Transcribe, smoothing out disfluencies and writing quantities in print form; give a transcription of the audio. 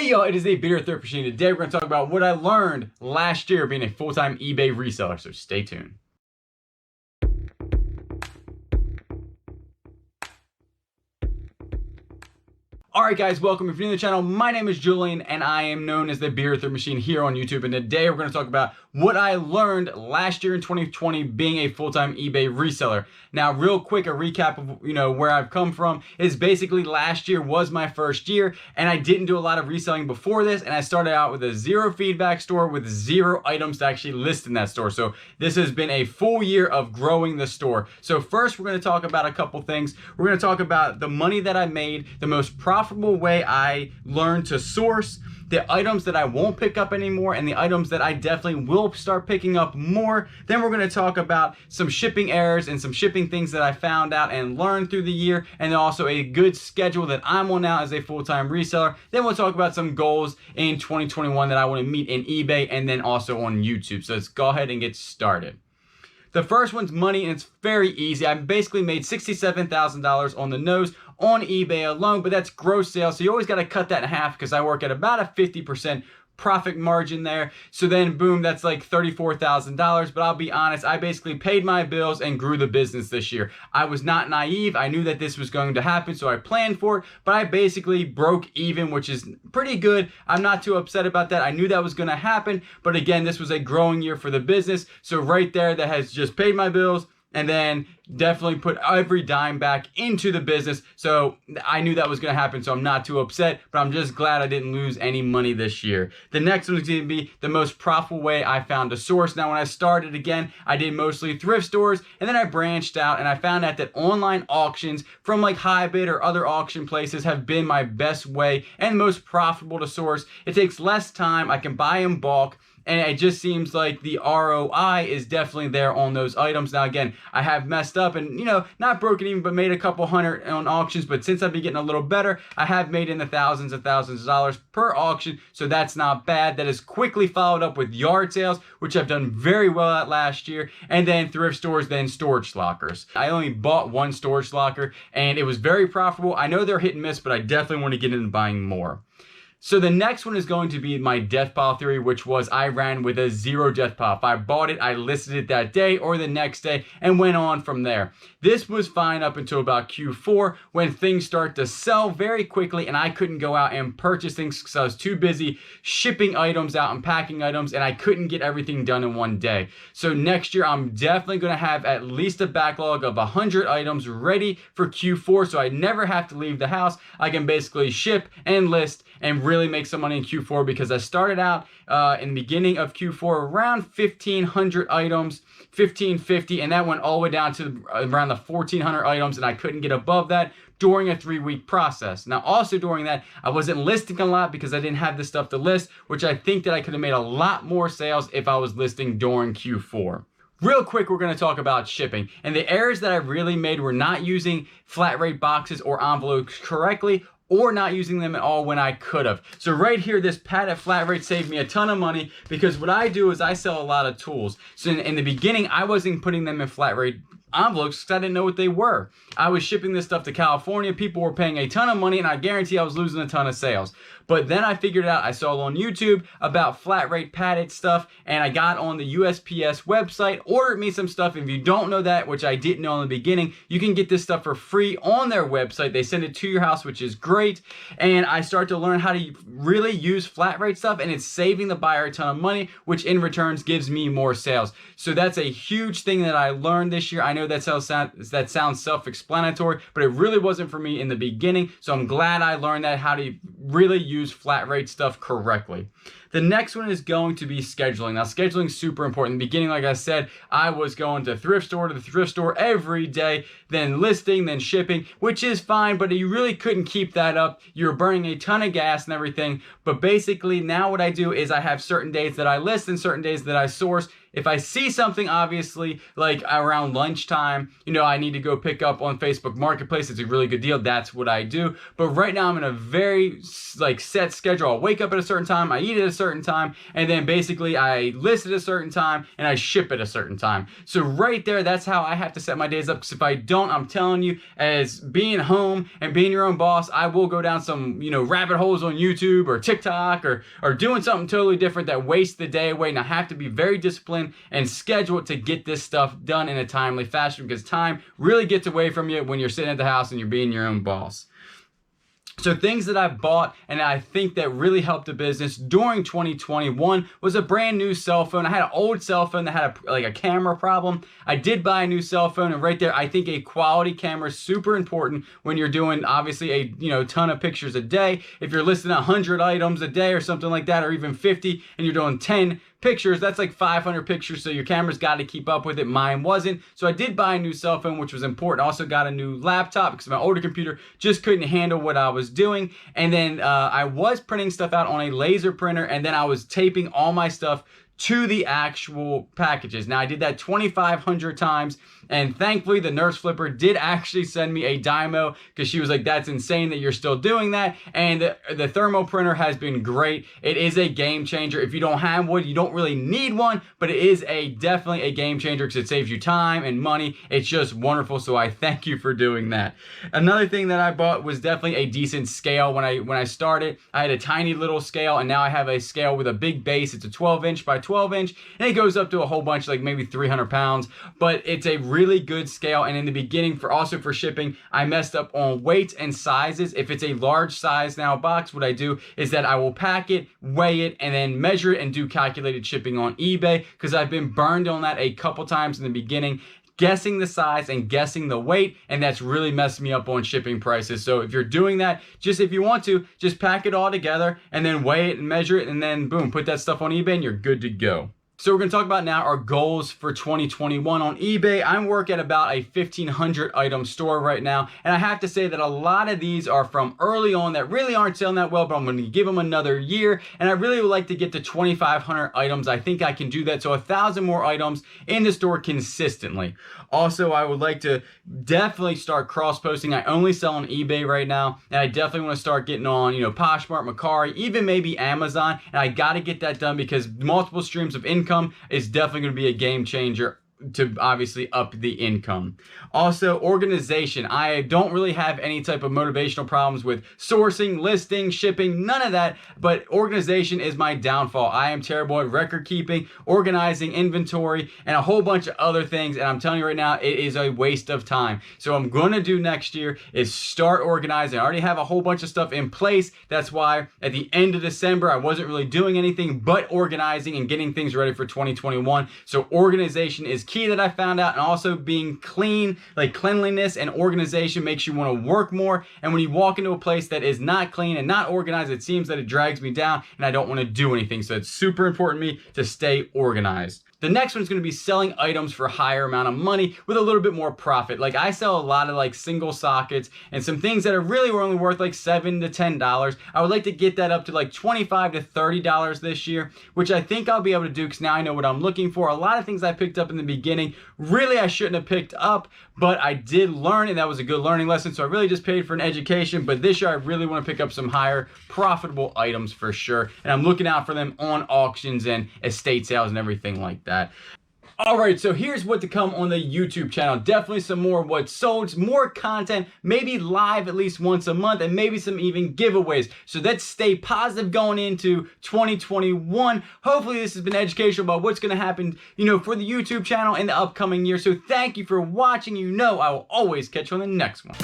Hey y'all, it is the Beer Thrift Machine. Today we're going to talk about what I learned last year being a full-time eBay reseller, so stay tuned. Alright guys, welcome. If you're new to the channel, my name is Julian and I am known as the Beer Thrift Machine here on YouTube, and today we're going to talk about what I learned last year in 2020 being a full-time eBay reseller. Now real quick, a recap of where I've come from is basically last year was my first year and I didn't do a lot of reselling before this, and I started out with a zero feedback store with 0 items to actually list in that store. So this has been a full year of growing the store. So first we're going to talk about a couple things. We're going to talk about the money that I made, the most profitable way I learned to source, the items that I won't pick up anymore, and the items that I definitely will start picking up more. Then we're going to talk about some shipping errors and some shipping things that I found out and learned through the year, and also a good schedule that I'm on now as a full-time reseller. Then we'll talk about some goals in 2021 that I want to meet in eBay and then also on YouTube. So let's go ahead and get started. The first one's money, and it's very easy. I basically made $67,000 on the nose on eBay alone, but that's gross sales. So you always got to cut that in half because I work at about a 50% profit margin there. So then boom, that's like $34,000. But I'll be honest, I basically paid my bills and grew the business this year. I was not naive. I knew that this was going to happen, so I planned for it, but I basically broke even, which is pretty good. I'm not too upset about that. I knew that was going to happen, but again, this was a growing year for the business. So right there, that has just paid my bills and then definitely put every dime back into the business. So I knew that was going to happen, so I'm not too upset, but I'm just glad I didn't lose any money this year. The next one is going to be the most profitable way I found to source. Now, when I started again, I did mostly thrift stores, and then I branched out, and I found out that online auctions from like HiBid or other auction places have been my best way and most profitable to source. It takes less time, I can buy in bulk, and it just seems like the ROI is definitely there on those items. Now again, I have messed up and not broken even, but made a couple hundred on auctions. But since I've been getting a little better, I have made in the thousands of dollars per auction. So that's not bad. That is quickly followed up with yard sales, which I've done very well at last year. And then thrift stores, then storage lockers. I only bought one storage locker and it was very profitable. I know they're hit and miss, but I definitely want to get into buying more. So the next one is going to be my death pile theory, which was I ran with a 0 death pile. If I bought it, I listed it that day or the next day and went on from there. This was fine up until about Q4 when things start to sell very quickly and I couldn't go out and purchase things because I was too busy shipping items out and packing items, and I couldn't get everything done in one day. So next year, I'm definitely going to have at least a backlog of 100 items ready for Q4, so I never have to leave the house. I can basically ship and list and really make some money in Q4 because I started out in the beginning of Q4 around 1,500 items, 1,550, and that went all the way down to around the 1,400 items, and I couldn't get above that during a 3-week process. Now also during that, I wasn't listing a lot because I didn't have the stuff to list, which I think that I could have made a lot more sales if I was listing during Q4. Real quick, we're going to talk about shipping. And the errors that I really made were not using flat rate boxes or envelopes correctly, or not using them at all when I could have. So right here, this padded flat rate saved me a ton of money because what I do is I sell a lot of tools. So in the beginning, I wasn't putting them in flat rate envelopes because I didn't know what they were. I was shipping this stuff to California. People were paying a ton of money and I guarantee I was losing a ton of sales. But then I figured out, I saw on YouTube about flat rate padded stuff, and I got on the USPS website, ordered me some stuff. If you don't know that, which I didn't know in the beginning, you can get this stuff for free on their website. They send it to your house, which is great. And I start to learn how to really use flat rate stuff, and it's saving the buyer a ton of money, which in returns gives me more sales. So that's a huge thing that I learned this year. I know that sounds self-explanatory, but it really wasn't for me in the beginning. So I'm glad I learned that, how to really use flat rate stuff correctly. The next one is going to be scheduling. Now, scheduling is super important. In the beginning, like I said, I was going to thrift store to the thrift store every day, then listing, then shipping, which is fine, but you really couldn't keep that up. You're burning a ton of gas and everything. But basically, now what I do is I have certain days that I list and certain days that I source. If I see something, obviously, like around lunchtime, you know, I need to go pick up on Facebook Marketplace, it's a really good deal, that's what I do. But right now I'm in a very like set schedule. I'll wake up at a certain time, I eat at a certain time, and then basically I list at a certain time and I ship at a certain time. So right there, that's how I have to set my days up, because if I don't, I'm telling you, as being home and being your own boss, I will go down some, you know, rabbit holes on YouTube or TikTok or doing something totally different that wastes the day away. And I have to be very disciplined and schedule it to get this stuff done in a timely fashion, because time really gets away from you when you're sitting at the house and you're being your own boss. So things that I bought and I think that really helped the business during 2021 was a brand new cell phone. I had an old cell phone that had a camera problem. I did buy a new cell phone, and right there, I think a quality camera is super important when you're doing obviously a ton of pictures a day. If you're listing 100 items a day or something like that, or even 50, and you're doing 10 pictures, that's like 500 pictures, so your camera's got to keep up with it. Mine wasn't, so I did buy a new cell phone, which was important. Also got a new laptop because my older computer just couldn't handle what I was doing. And then I was printing stuff out on a laser printer, and then I was taping all my stuff to the actual packages. Now I did that 2,500 times, and thankfully the nurse flipper did actually send me a Dymo, because she was like, that's insane that you're still doing that. And the thermal printer has been great. It is a game changer. If you don't have one, you don't really need one, but it is definitely a game changer because it saves you time and money. It's just wonderful, so I thank you for doing that. Another thing that I bought was definitely a decent scale. When I started, I had a tiny little scale, and now I have a scale with a big base. It's a 12-inch by 12-inch, and it goes up to a whole bunch, like maybe 300 pounds, but it's a really good scale. And in the beginning, for shipping, I messed up on weights and sizes. If it's a large size now box, what I do is that I will pack it, weigh it, and then measure it and do calculated shipping on eBay, because I've been burned on that a couple times in the beginning, guessing the size and guessing the weight, and that's really messed me up on shipping prices. So if you're doing that, if you want to, just pack it all together and then weigh it and measure it, and then boom, put that stuff on eBay and you're good to go. So we're going to talk about now our goals for 2021 on eBay. I'm working at about a 1,500 item store right now, and I have to say that a lot of these are from early on that really aren't selling that well, but I'm going to give them another year, and I really would like to get to 2,500 items. I think I can do that, so 1,000 more items in the store consistently. Also, I would like to definitely start cross-posting. I only sell on eBay right now, and I definitely want to start getting on, Poshmark, Mercari, even maybe Amazon, and I got to get that done because multiple streams of income is definitely going to be a game changer to obviously up the income. Also, organization. I don't really have any type of motivational problems with sourcing, listing, shipping, none of that, but organization is my downfall. I am terrible at record keeping, organizing, inventory, and a whole bunch of other things, and I'm telling you right now, it is a waste of time. So what I'm going to do next year is start organizing. I already have a whole bunch of stuff in place. That's why at the end of December, I wasn't really doing anything but organizing and getting things ready for 2021. So organization is key that I found out, and also being clean, like cleanliness and organization makes you want to work more. And when you walk into a place that is not clean and not organized, it seems that it drags me down and I don't want to do anything. So it's super important to me to stay organized. The next one is going to be selling items for a higher amount of money with a little bit more profit. Like I sell a lot of single sockets and some things that are really only worth like $7 to $10. I would like to get that up to like $25 to $30 this year, which I think I'll be able to do because now I know what I'm looking for. A lot of things I picked up in the beginning, really I shouldn't have picked up, but I did learn, and that was a good learning lesson. So I really just paid for an education, but this year I really want to pick up some higher profitable items for sure. And I'm looking out for them on auctions and estate sales and everything like that. Alright, so here's what to come on the YouTube channel. Definitely some more what's sold, more content, maybe live at least once a month, and maybe some even giveaways. So let's stay positive going into 2021. Hopefully this has been educational about what's going to happen, for the YouTube channel in the upcoming year. So thank you for watching. I will always catch you on the next one.